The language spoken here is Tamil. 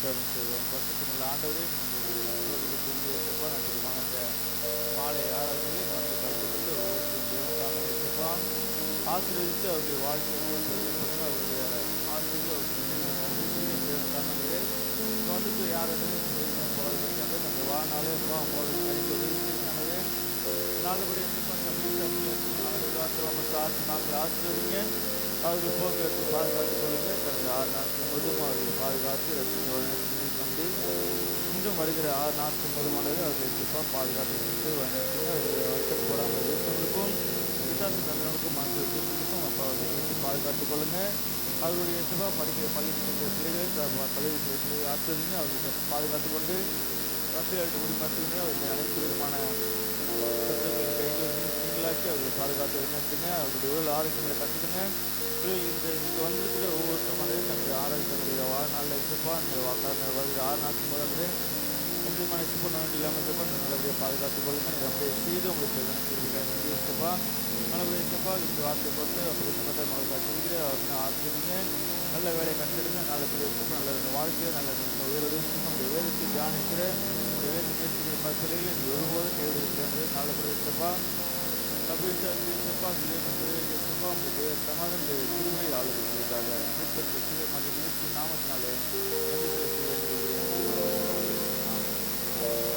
ஸ்தோத்திரம் செய்வோம். பரிசுத்தமுள்ள ஆண்டவரே, உங்களுடைய சோதனைக்குரிய இயேசுப்பா, அற்புதமான இந்த மாலை ஆராதனையிலே வந்து கலந்து கொண்டு ஒவ்வொருத்தரும் தேவன் தாமே இயேசுப்பா ஆசீர்வதித்து அவருடைய வாழ்க்கையை பெருமைப்படுங்க. அவருடைய ஆசீர்வாதம் அவருடைய நினைவுகளை அறிவிக்கிறேன். தேவன் தாமே வந்துட்டு யாரும் போகிறதுக்காக நம்ம வாழ்நாளே அம்மோடு கழிக்க உதவி செய்தானவே நல்லபடியாக இயேசுப்பா நாங்கள் ஆசீர்வதிங்க. அவர்கள் போக்குவரத்து பாதுகாத்துக் கொள்ளுங்க. கடந்த 6 நாட்கள் முழுவதும் அவர்களை பாதுகாத்து ரசித்து வழிநடத்தி கொண்டு இன்றும் வருகிற 6 நாட்கள் முழுவதுமானது அவர்கள் இயேசுப்பா பாதுகாத்து சென்று வழிநடத்துங்க. அவர்கள் வருத்தம் போடாமல் இருக்கிறவங்களுக்கும் விசாரணை தந்தவர்களுக்கும் மனசு வச்சிருக்கும் அப்போ அவர்கள் பாதுகாத்துக் கொள்ளுங்க. அவருடைய இயேசுப்பா படிக்கிற பள்ளிக்கு சென்ற பிள்ளைகளை கல்வி பிள்ளைகளை ஆசிரியங்க. அவர்களை பாதுகாத்து கொண்டு ரத்தியாட்டு முடி மட்டுமே அவர்கள் அனைத்து விதமான சத்துக்களை கைகள் நீங்களாக்கி அவர்களை பாதுகாத்து வழிநடத்துங்க. அவருடைய உடல் ஆரோக்கியங்களை கட்டுடுங்க. இங்கே வந்திருக்கிற ஒவ்வொருத்தரும் வந்து தங்களுடைய ஆரோக்கியங்களுடைய வாழ்நாளில் இசப்பா இந்த வாக்காளர் வருகிற 6 நாட்கள் முதல்ல உங்களுடைய மனசு பண்ண இல்லாமல் இருக்கப்பா நல்லபடியாக பாதுகாத்துக் கொள்ளுங்க. நீங்கள் அப்படியே செய்து உங்களுக்கு நன்றி இசப்பா நல்லபடியாக இசப்பா இந்த வார்த்தையை பொறுத்து அப்படி இந்த மாதிரி மகளுக்கு செய்கிற அவருக்கு ஆசிரியங்க. நல்ல வேலையை கண்டுடுங்க. நல்லபடியாக இசப்பா நல்ல வாழ்க்கையில் நல்ல உயர்வு நம்முடைய வேதத்தை தியானிக்கிற நம்முடைய வேதத்தை நேசிக்கிற பிள்ளைகளை நீங்கள் ஒருபோதும் கைவிடுகிறது. நல்லபடியாக இசப்பா சப்பா உங்களுடைய சமாதான திருவை ஆளுகைக்காக மீட்பு மற்ற நேற்று நாமத்தினாலே